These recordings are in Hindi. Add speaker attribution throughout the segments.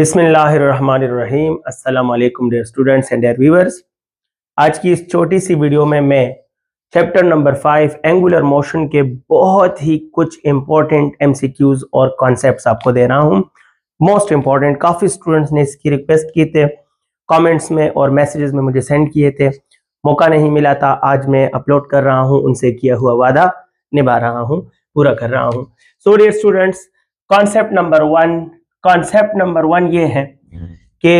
Speaker 1: बिस्मिल्लाहिर्रहमानिर्रहीम। अस्सलाम वालेकुम dear students and dear viewers. आज की इस छोटी सी वीडियो में मैं चैप्टर नंबर 5 एंगुलर मोशन के बहुत ही कुछ इंपॉर्टेंट एमसीक्यूज और कॉन्सेप्ट्स आपको दे रहा हूं। मोस्ट इंपॉर्टेंट, काफ़ी स्टूडेंट्स ने इसकी रिक्वेस्ट की थे, कमेंट्स में और मैसेजेस में मुझे सेंड किए थे। मौका नहीं मिला था, आज मैं अपलोड कर रहा हूं, उनसे किया हुआ वादा निभा रहा हूं, पूरा कर रहा हूं। So dear students, concept number one ये है कि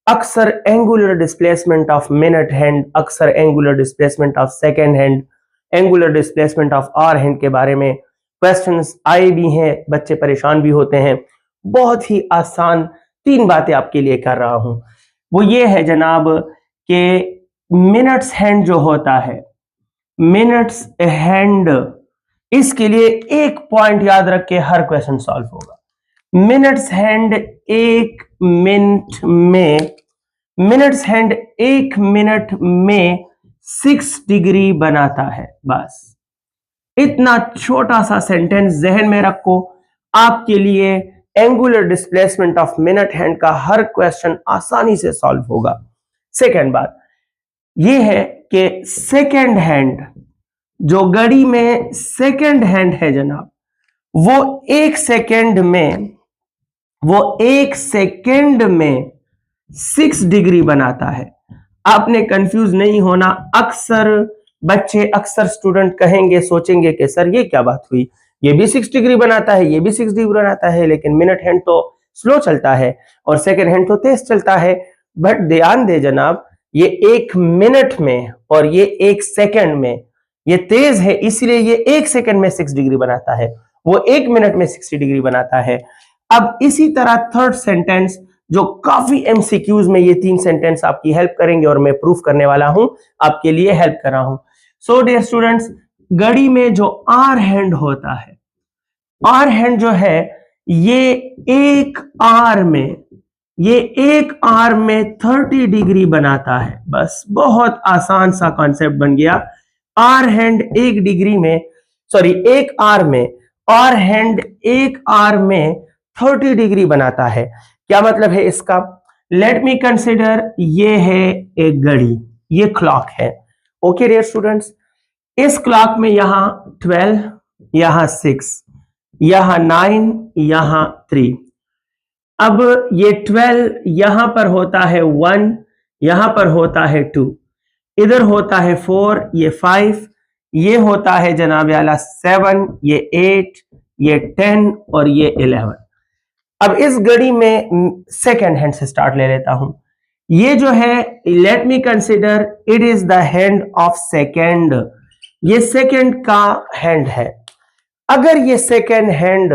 Speaker 1: अक्सर angular displacement of minute hand, अक्सर angular displacement of second hand, angular displacement of hour hand के बारे में क्वेश्चंस आए भी हैं, बच्चे परेशान भी होते हैं। बहुत ही आसान 3 बातें आपके लिए कर रहा हूं। वो ये है जनाब कि मिनट्स हैंड जो होता है, मिनट्स हैंड, इसके लिए एक पॉइंट याद रख के हर क्वेश्चन सॉल्व होगा। मिनट्स हैंड 1 मिनट में 6 डिग्री बनाता है। बस इतना छोटा सा सेंटेंस जहन में रखो, आपके लिए angular displacement of minute hand का हर क्वेश्चन आसानी से सॉल्व होगा। सेकेंड बात यह है कि सेकेंड हैंड, जो घड़ी में सेकेंड हैंड है जनाब, वो एक सेकेंड में 6 डिग्री बनाता है। आपने कंफ्यूज नहीं होना। अक्सर स्टूडेंट कहेंगे, सोचेंगे कि सर ये क्या बात हुई, ये भी 6 डिग्री बनाता है, ये भी 6 डिग्री बनाता है, लेकिन मिनट हैंड तो स्लो चलता है और सेकेंड हैंड तो तेज चलता है। बट ध्यान दे जनाब, ये 1 मिनट में और ये 1 सेकेंड में ये तेज है, इसलिए ये 1 सेकेंड में 6 डिग्री बनाता है, वो 1 मिनट में 60 डिग्री बनाता है। अब इसी तरह थर्ड सेंटेंस, जो काफी एमसीक्यूज में ये 3 सेंटेंस आपकी हेल्प करेंगे और मैं प्रूफ करने वाला हूं, आपके लिए हेल्प कर रहा हूं। सो डियर स्टूडेंट्स, घड़ी में जो आर हैंड होता है, आर हैंड जो है ये एक आर में 30 डिग्री बनाता है। बस बहुत आसान सा कॉन्सेप्ट बन गया। आर हैंड एक आर में 30 डिग्री बनाता है। क्या मतलब है इसका? लेट मी कंसिडर, ये है एक घड़ी, ये क्लॉक है। ओके डियर स्टूडेंट्स, इस क्लॉक में यहां 12, यहां 6, यहां 9, यहां 3। अब ये 12 यहां पर होता है 1, यहां पर होता है 2, इधर होता है 4, ये 5, ये होता है जनाब आला 7, ये 8, ये 10 और ये 11। अब इस घड़ी में सेकेंड हैंड से स्टार्ट ले लेता हूं। ये जो है, let me consider, it is the hand of second. ये सेकेंड का हैंड है। अगर ये सेकेंड हैंड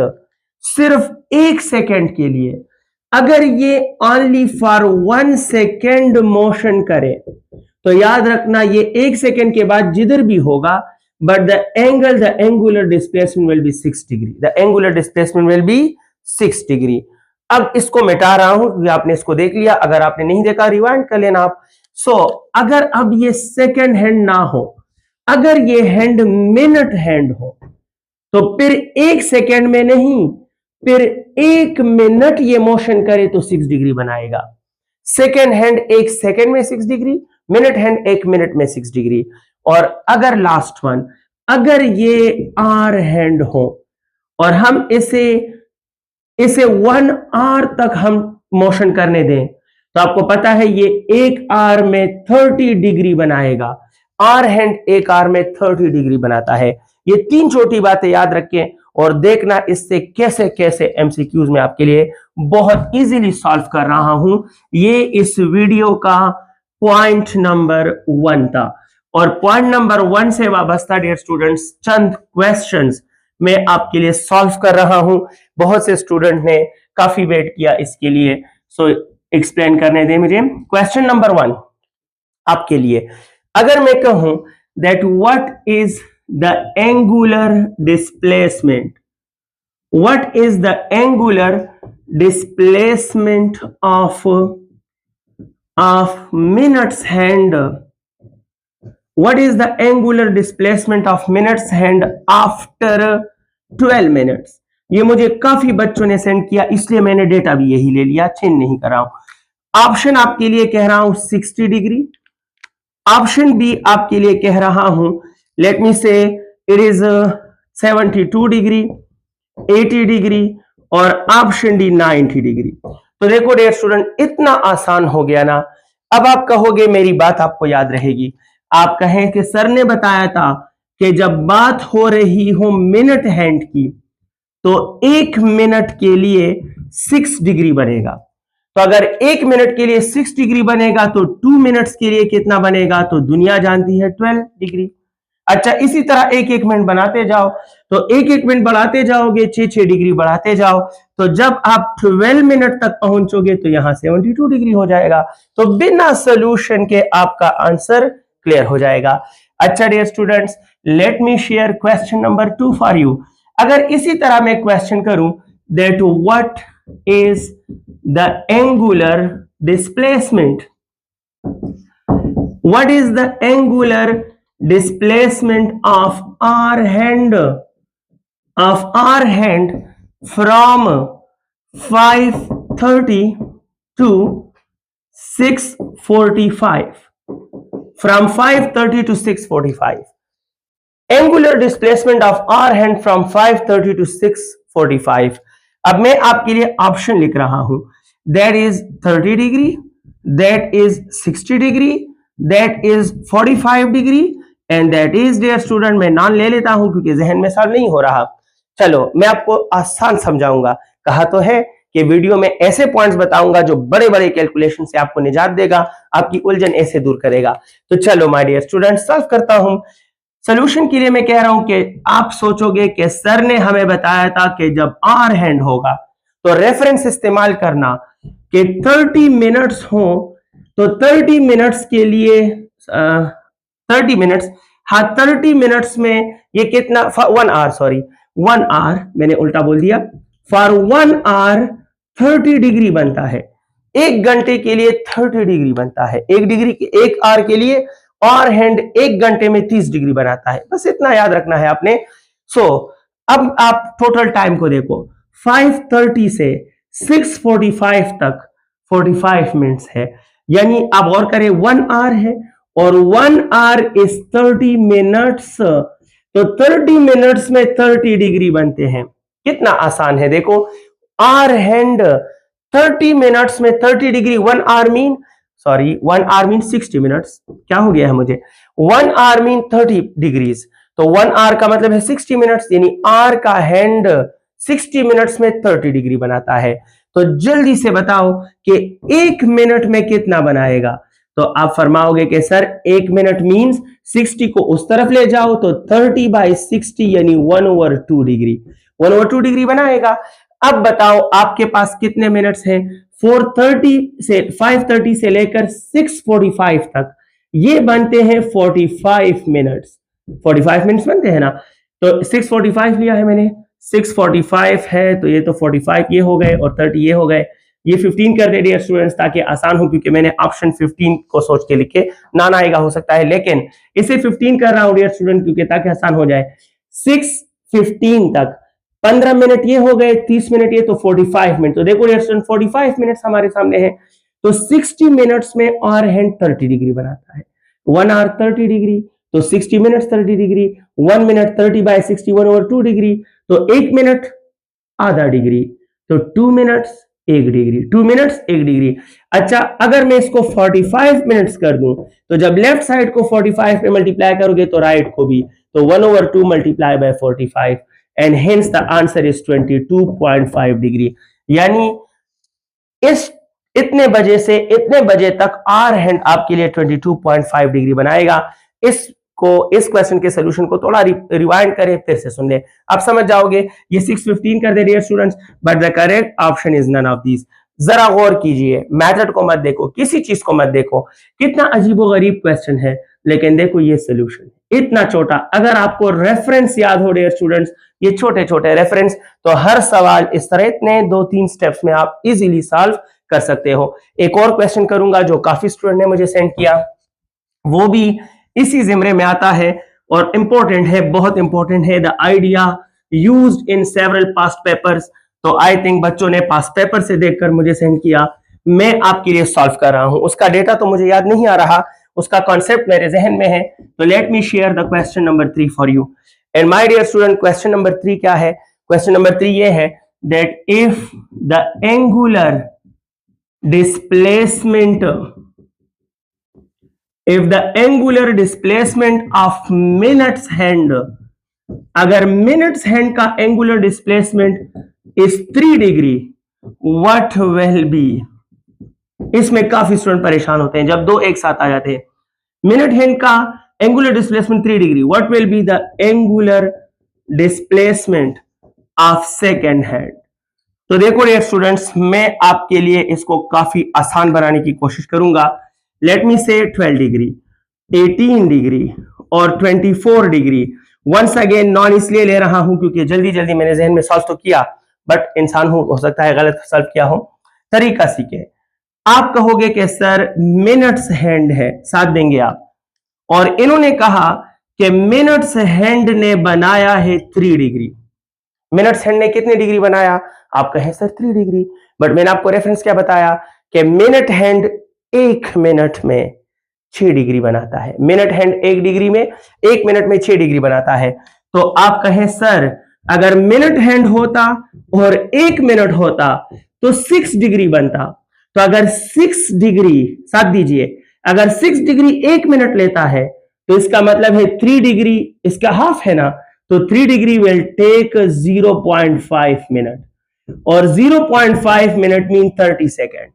Speaker 1: सिर्फ 1 सेकेंड के लिए, अगर ये ओनली फॉर 1 सेकेंड मोशन करे, तो याद रखना ये 1 सेकेंड के बाद जिधर भी होगा, but the angular displacement will be 6 degree. The angular displacement will be 6 degree. अब इसको मिटा रहा हूं क्योंकि आपने इसको देख लिया। अगर आपने नहीं देखा, रिवाइंड कर लेना आप। अगर अब ये सेकेंड हैंड ना हो, अगर ये हैंड मिनट हैंड हो, तो फिर 1 सेकेंड में नहीं, फिर 1 मिनट ये मोशन करे तो 6 डिग्री बनाएगा। सेकेंड हैंड 1 सेकेंड में 6 डिग्री, मिनट हैंड 1 मिनट में 6 डिग्री। और अगर लास्ट वन, अगर ये आर हैंड हो और हम इसे 1 आवर तक हम मोशन करने दें, तो आपको पता है ये 1 आवर में 30 डिग्री बनाएगा। आर हैंड 1 आवर में 30 डिग्री बनाता है। ये 3 छोटी बातें याद रखें और देखना इससे कैसे कैसे एमसीक्यूज में आपके लिए बहुत इजीली सॉल्व कर रहा हूं। ये इस वीडियो का पॉइंट नंबर 1 था। और पॉइंट नंबर 1 से वाबस्ता डियर स्टूडेंट्स चंद क्वेश्चंस मैं आपके लिए सॉल्व कर रहा हूं। बहुत से स्टूडेंट ने काफी वेट किया इसके लिए, सो एक्सप्लेन करने दें मुझे। क्वेश्चन नंबर 1 आपके लिए, अगर मैं कहूं that what is the angular displacement, what is the angular displacement of minutes hand, what is the angular displacement of minutes hand after 12 minutes? ये मुझे काफी बच्चों ने सेंड किया, इसलिए मैंने डेटा भी यही ले लिया, चेंज नहीं कर रहा हूं। ऑप्शन आपके लिए कह रहा हूं 60 डिग्री, ऑप्शन बी आपके लिए कह रहा हूं, लेट मी से इट इज 72 डिग्री, 80 डिग्री और ऑप्शन डी 90 डिग्री। तो देखो डियर स्टूडेंट, इतना आसान हो गया ना। अब आप कहोगे, मेरी बात आपको याद रहेगी, आप कहें कि सर ने बताया था कि जब बात हो रही हो मिनट हैंड की तो 1 मिनट के लिए 6 डिग्री बनेगा। तो अगर 1 मिनट के लिए 6 डिग्री बनेगा तो 2 मिनट्स के लिए कितना बनेगा, तो दुनिया जानती है 12 डिग्री। अच्छा, इसी तरह एक एक मिनट बनाते जाओ, तो एक एक मिनट बढ़ाते जाओगे, 6 डिग्री बढ़ाते जाओ, तो जब आप 12 मिनट तक पहुंचोगे तो यहां 72 डिग्री हो जाएगा। तो बिना सोल्यूशन के आपका आंसर क्लियर हो जाएगा। अच्छा dear students, let me share question number 2 for you. अगर इसी तरह मैं क्वेश्चन करूं that what is the angular displacement, what is the angular displacement of our hand from 5:30 to 6:45, from 5:30 to 6:45, angular displacement of our hand from 5:30 to 6:45। अब मैं आपके लिए ऑप्शन लिख रहा हूं, that is 30 degree, that is 60 degree, that is 45 degree and that is dear student, मैं नॉन ले लेता हूं क्योंकि जहन में सॉल्व नहीं हो रहा। चलो मैं आपको आसान समझाऊंगा, कहा तो है कि वीडियो में ऐसे पॉइंट्स बताऊंगा जो बड़े बड़े कैलकुलेशन से आपको निजात देगा, आपकी उलझन ऐसे दूर करेगा। तो चलो माय डियर स्टूडेंट, सॉल्व करता हूं। सोल्यूशन के लिए मैं कह रहा हूं कि आप सोचोगे कि सर ने हमें बताया था कि जब आर हैंड होगा तो रेफरेंस इस्तेमाल करना कि 30 मिनट्स हो, तो 30 मिनट्स के लिए 30 मिनट्स, हाँ 30 मिनट्स में ये कितना, 1 आवर, सॉरी 1 आवर मैंने उल्टा बोल दिया, फॉर 1 आवर 30 डिग्री बनता है। 1 घंटे के लिए 30 डिग्री बनता है। 1 आवर के लिए और हैंड 1 घंटे में 30 डिग्री बनाता है। बस इतना याद रखना है आपने। अब आप टोटल टाइम को देखो, 5:30 से 6:45 तक 45 मिनट्स है, यानी आप गौर करें 1 आवर है और 1 आवर इज 30 मिनट्स, तो 30 मिनट्स में 30 डिग्री बनते हैं। कितना आसान है देखो, आर हैंड 30 मिनट्स में 30 डिग्री, 1 आवर मीन 60 मिनट्स, क्या हो गया है मुझे, 1 आवर मीन 30 डिग्रीज, तो 1 आवर का मतलब है 60 मिनट्स, यानी आर का हैंड 60 मिनट्स में 30 डिग्री बनाता है। तो जल्दी से बताओ कि 1 मिनट में कितना बनाएगा। तो आप फरमाओगे कि सर 1 मिनट मींस 60 को उस तरफ ले जाओ तो 30/60 यानी 1/2 डिग्री, 1/2 डिग्री बनाएगा। अब बताओ आपके पास कितने मिनट्स हैं, 5:30 से लेकर 6:45 तक, ये बनते हैं 45 मिनट्स। 45 मिनट्स बनते हैं ना, तो 6:45 लिया है मैंने, 6:45 है तो ये तो 45 ये हो गए और 30 ये हो गए, ये 15 कर दे डियर स्टूडेंट्स ताकि आसान हो, क्योंकि मैंने ऑप्शन 15 को सोच के लिखे, ना आएगा हो सकता है, लेकिन इसे 15 कर रहा हूं डियर स्टूडेंट क्योंकि ताकि आसान हो जाए। 6:15 तक 15 मिनट ये हो गए, 30 मिनट ये, तो 45 मिनट। तो देखो डियर स्टूडेंट 45 मिनट्स हमारे सामने है, तो 60 मिनट्स में आर हैंड 30 डिग्री बनाता है। 1 आवर 30 डिग्री, तो 60 मिनट्स 30 डिग्री, 1 मिनट 30/60 1/2 डिग्री, तो 1 मिनट आधा डिग्री, तो 2 मिनट्स 1 डिग्री, 2 मिनट्स 1 डिग्री। अच्छा, अगर मैं इसको 45 मिनट्स कर दूं तो जब लेफ्ट साइड को 45 पे मल्टीप्लाई करोगे तो राइट को भी, तो 1/2 multiply by 45 and hence the answer is 22.5 degree. यानी इस इतने बजे से इतने बजे तक आर हैंड आपके लिए 22.5 डिग्री बनाएगा। इस क्वेश्चन के सोल्यूशन को थोड़ा रिवाइंड करें, फिर से सुन ले, आप समझ जाओगे। ये 6:15 कर दे dear students, but the correct option is none of these. जरा गौर कीजिए, मेथड को मत देखो, किसी चीज को मत देखो, कितना अजीबोगरीब क्वेश्चन है, लेकिन देखो ये सोल्यूशन इतना छोटा। अगर आपको रेफरेंस याद हो डियर स्टूडेंट्स, ये छोटे छोटे रेफरेंस, तो हर सवाल इस तरह इतने 2-3 स्टेप्स में आप इजीली सॉल्व कर सकते हो। एक और क्वेश्चन करूंगा जो काफी स्टूडेंट ने मुझे सेंड किया, वो भी इसी जिम्रे में आता है और इंपॉर्टेंट है, बहुत इंपॉर्टेंट है। The idea used in several past papers. तो आई थिंक बच्चों ने पास्ट पेपर से देखकर मुझे सेंड किया, मैं आपके लिए सॉल्व कर रहा हूं। उसका डेटा तो मुझे याद नहीं आ रहा, उसका कॉन्सेप्ट मेरे जहन में है। तो let me share the question number 3 for you. And my dear student, question number 3 क्या है? क्वेश्चन नंबर 3 ये है that if the angular displacement of minutes hand, अगर मिनट्स हैंड का angular displacement is 3 degree, what will be? इसमें काफी स्टूडेंट परेशान होते हैं जब दो एक साथ आ जाते हैं। मिनट हैंड का angular displacement 3 degree, what will be the angular displacement of second hand? तो देखो डियर स्टूडेंट्स, मैं आपके लिए इसको काफी आसान बनाने की कोशिश करूंगा। लेट मी से 12 डिग्री, 18 डिग्री और 24 डिग्री। वंस अगेन नॉन इसलिए ले रहा हूं क्योंकि जल्दी जल्दी मैंने जहन में सॉल्व तो किया, बट इंसान हो सकता है गलत सॉल्व किया हो। तरीका सीखे। आप कहोगे कि सर मिनट्स हैंड है, साथ देंगे आप, और इन्होंने कहा कि मिनट्स हैंड ने बनाया है 3 डिग्री। मिनट्स हैंड ने कितने डिग्री बनाया? आप कहें सर 3 डिग्री, बट मैंने आपको रेफरेंस क्या बताया कि मिनट हैंड 1 मिनट में 6 डिग्री बनाता है। मिनट हैंड 1 डिग्री में 1 मिनट में 6 डिग्री बनाता है। तो आप कहें सर अगर मिनट हैंड होता और 1 मिनट होता तो 6 डिग्री बनता। तो अगर 6 डिग्री, साथ दीजिए, अगर 6 डिग्री 1 मिनट लेता है तो इसका मतलब है 3 डिग्री इसका हाफ है ना, तो 3 डिग्री विल टेक 0.5 मिनट, और 0.5 मिनट मीन 30 सेकेंड।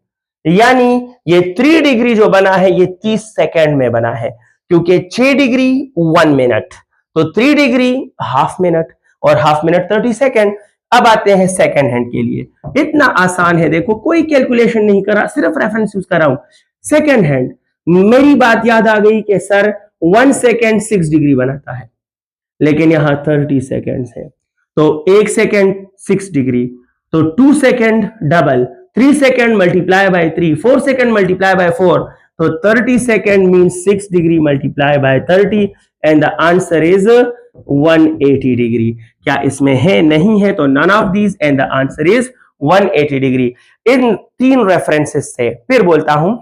Speaker 1: यानी ये 3 डिग्री जो बना है ये 30 सेकेंड में बना है, क्योंकि 6 डिग्री 1 मिनट, तो 3 डिग्री हाफ मिनट, और हाफ मिनट 30 सेकेंड। अब आते हैं सेकेंड हैंड के लिए। इतना आसान है, देखो कोई कैलकुलेशन नहीं करा, सिर्फ रेफरेंस यूज कर रहा हूं। सेकेंड हैंड, मेरी बात याद आ गई कि सर 1 सेकेंड 6 डिग्री बनाता है, लेकिन यहां 30 सेकेंड है, तो 1 सेकेंड 6 डिग्री, तो 2 second double, 3 second multiply by 3, 4 second multiply by 4, तो 30 second means 6 degree multiply by 30, and the answer is 180 degree. क्या इसमें है? नहीं है, तो none of these, and the answer is 180 degree. इन 3 रेफरेंसेस से फिर बोलता हूं,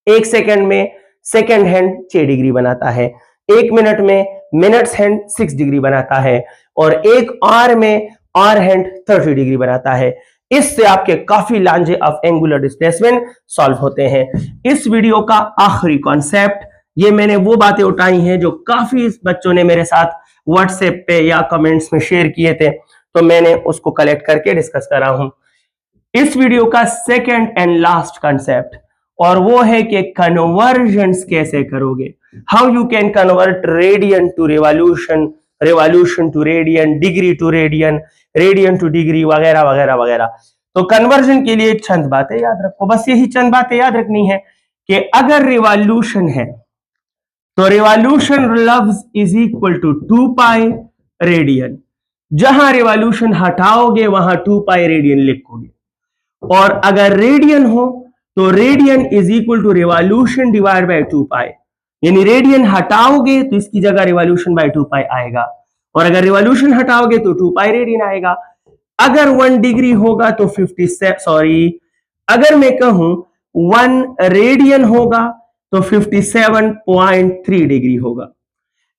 Speaker 1: 1 सेकेंड में सेकेंड हैंड 6 डिग्री बनाता है, 1 मिनट में मिनट्स हैंड 6 डिग्री बनाता है, और 1 आवर में आवर हैंड 30 डिग्री बनाता है। इससे आपके काफी लांजे ऑफ एंगुलर डिस्प्लेसमेंट सॉल्व होते हैं। इस वीडियो का आखिरी कॉन्सेप्ट, ये मैंने वो बातें उठाई हैं जो काफी बच्चों ने मेरे साथ व्हाट्सएप पे या कमेंट्स में शेयर किए थे, तो मैंने उसको कलेक्ट करके डिस्कस कर रहा हूं। इस वीडियो का सेकेंड एंड लास्ट कॉन्सेप्ट, और वो है कि कन्वर्जन्स कैसे करोगे, how you can convert radian to revolution, revolution to radian, degree to radian, radian to degree, वगैरह वगैरह वगैरह। तो कन्वर्जन के लिए चंद बातें याद रखो, बस यही चंद बातें याद रखनी है कि अगर रिवॉल्यूशन है तो रिवॉल्यूशन लफ्ज is equal to 2 pi radian. जहां रिवॉल्यूशन हटाओगे वहां 2 पाई रेडियन लिखोगे, और अगर रेडियन हो तो radian is equal to revolution divide by 2 pi, यानी रेडियन हटाओगे तो इसकी जगह रिवॉल्यूशन बाय 2 पाई आएगा, और अगर रिवॉल्यूशन हटाओगे तो 2 पाई रेडियन आएगा। अगर 1 डिग्री होगा तो 57, अगर मैं कहूं 1 रेडियन होगा तो 57.3 डिग्री होगा,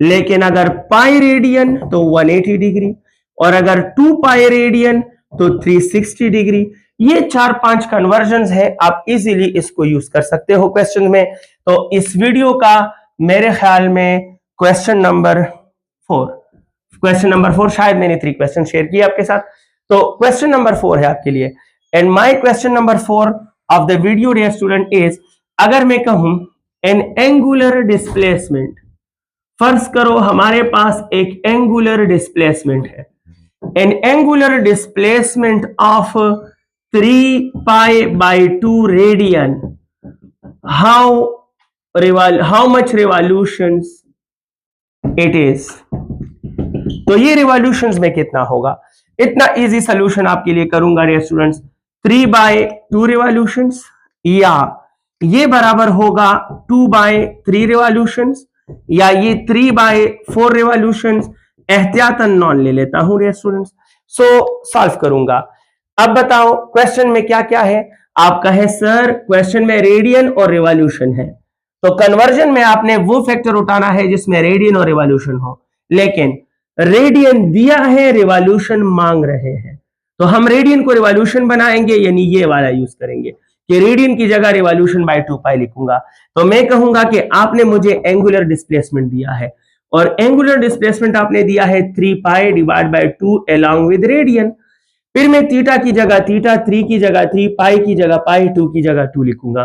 Speaker 1: लेकिन अगर पाई रेडियन तो 180 डिग्री, और अगर 2 पाई रेडियन तो 360 डिग्री। ये 4-5 कन्वर्जन्स है, आप इजीली इसको यूज कर सकते हो क्वेश्चन में। तो इस वीडियो का मेरे ख्याल में क्वेश्चन नंबर 4, शायद मैंने 3 क्वेश्चन शेयर किए आपके साथ, तो क्वेश्चन नंबर 4 है आपके लिए। And my question number 4 of the video dear student is, अगर मैं कहूं एन एंगुलर डिस्प्लेसमेंट, फर्ज करो हमारे पास एक एंगुलर डिस्प्लेसमेंट है, N angular displacement of 3 pi by 2 radian, how much revolutions it is। तो ये रिवॉल्यूशंस में कितना होगा, इतना इजी सोल्यूशन आपके लिए करूंगा डियर स्टूडेंट्स। 3 बाय 2 रिवॉल्यूशंस, या ये बराबर होगा 2 बाय 3 रिवॉल्यूशंस, या ये 3 बाय 4 रिवॉल्यूशंस, एहतियातन नॉन ले लेता हूं डियर स्टूडेंट्स। सो सॉल्व करूंगा। अब बताओ क्वेश्चन में क्या क्या है। आप कहे सर क्वेश्चन में रेडियन और रिवॉल्यूशन है, तो कन्वर्जन में आपने वो फैक्टर उठाना है जिसमें रेडियन और रिवॉल्यूशन हो, लेकिन रेडियन दिया है, रिवॉल्यूशन मांग रहे हैं, तो हम रेडियन को रिवॉल्यूशन बनाएंगे, यानी ये वाला यूज करेंगे कि रेडियन की जगह रिवॉल्यूशन बाय 2 पाई लिखूंगा। तो मैं कहूंगा कि आपने मुझे एंगुलर डिस्प्लेसमेंट दिया है और एंगुलर डिस्प्लेसमेंट आपने दिया है 3 pi divide by 2 along with radian. फिर मैं थीटा की जगह थीटा, 3 की जगह 3, पाई की जगह पाई, 2 की जगह 2 लिखूंगा।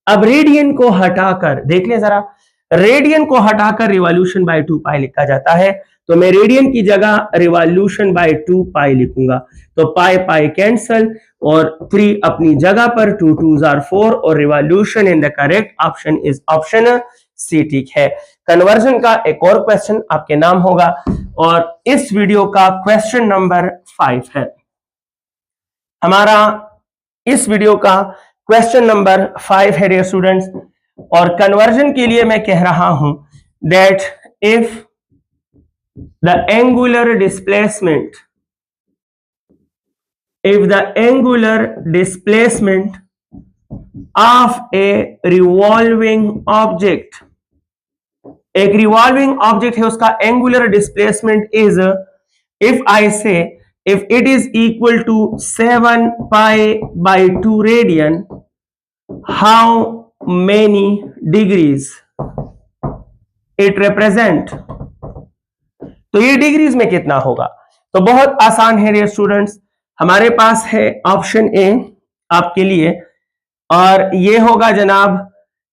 Speaker 1: अब रेडियन को हटाकर देख ले जरा, रेडियन को हटाकर रिवॉल्यूशन बाय 2 पाई लिखा जाता है, तो मैं रेडियन की जगह रिवॉल्यूशन बाय 2 पाई लिखूंगा। तो पाई पाई कैंसल और 3 अपनी जगह पर, 2 2s are 4 और revolution in the correct option is option C. ठीक है, कन्वर्जन का एक और क्वेश्चन आपके नाम होगा और इस वीडियो का क्वेश्चन नंबर 5 है हमारा। इस वीडियो का क्वेश्चन नंबर 5 है डियर स्टूडेंट्स, और कन्वर्जन के लिए मैं कह रहा हूं that if the angular displacement of a revolving object, एक रिवॉल्विंग ऑब्जेक्ट है, उसका angular displacement is, if I से if it is equal to 7 pi by 2 radian, how many degrees it represent? तो ये डिग्रीज में कितना होगा? तो बहुत आसान है डियर स्टूडेंट्स, हमारे पास है ऑप्शन ए आपके लिए, और ये होगा जनाब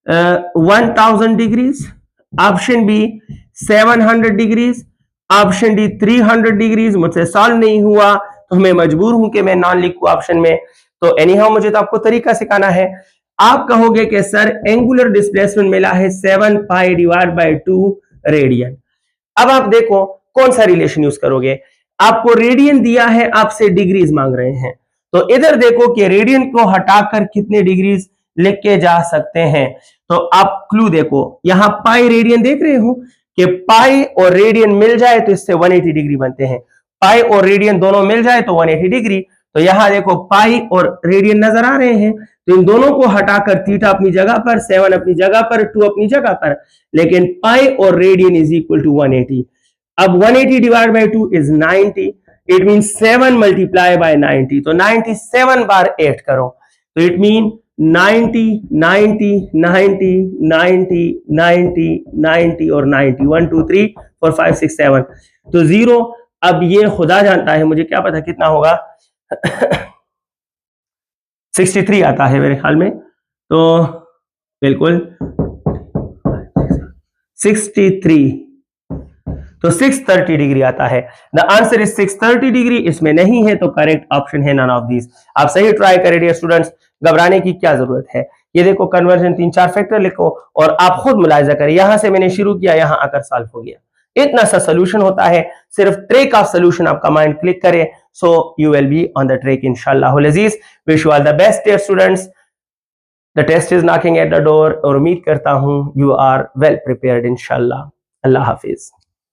Speaker 1: 1000 degrees, option B 700 degrees, option D 300 degrees. मुझसे सॉल्व नहीं हुआ तो मैं मजबूर हूं कि मैं नॉन लिखूं ऑप्शन में। तो एनीहाउ मुझे तो आपको तरीका सिखाना है। आप कहोगे कि सर एंगुलर डिस्प्लेसमेंट मिला है 7 पाई डिवाइड बाय 2 रेडियन। अब आप देखो कौन सा रिलेशन यूज करोगे। आपको रेडियन दिया है, आपसे डिग्रीज मांग रहे हैं, तो इधर देखो कि रेडियन को हटाकर कितने डिग्रीज लिख के जा सकते हैं। तो आप क्लू देखो, यहां पाई रेडियन देख रहे हो कि पाई और रेडियन मिल जाए तो इससे 180 डिग्री बनते हैं। पाई और रेडियन दोनों मिल जाए तो 180 डिग्री। तो यहां देखो पाई और रेडियन नजर आ रहे हैं, तो इन दोनों को हटाकर थीटा अपनी जगह पर, 7 अपनी जगह पर, 2 अपनी जगह पर, लेकिन पाई और रेडियन इज इक्वल टू 180। अब 180 divide by 2 is 90, it mean 7 multiply by 90, तो 97 बार 8 करो, तो इट मीन 90 90 90 90 90 90 और 90, 1 2 3 4 5 6 7, तो 0। अब ये खुदा जानता है, मुझे क्या पता कितना होगा 63 आता है मेरे ख्याल में, तो बिल्कुल 63, तो 630 डिग्री आता है। द आंसर इज 630 डिग्री, इसमें नहीं है तो करेक्ट ऑप्शन है नन ऑफ दीज। आप सही ट्राई करें डियर स्टूडेंट्स, घबराने की क्या जरूरत है। ये देखो कन्वर्जन 3-4 फैक्टर लिखो और आप खुद मुलाहिजा करें, यहां से मैंने शुरू किया, यहां आकर सॉल्व हो गया। इतना सा सोल्यूशन होता है, सिर्फ ट्रेक ऑफ सोल्यूशन आपका माइंड क्लिक करे, so you will be on the track इंशाअल्लाह अज़ीज। Wish you all the best dear students, the test is knocking at the door, और उम्मीद करता हूं यू आर वेल प्रिपेयर्ड इंशाअल्लाह। अल्लाह हाफिज।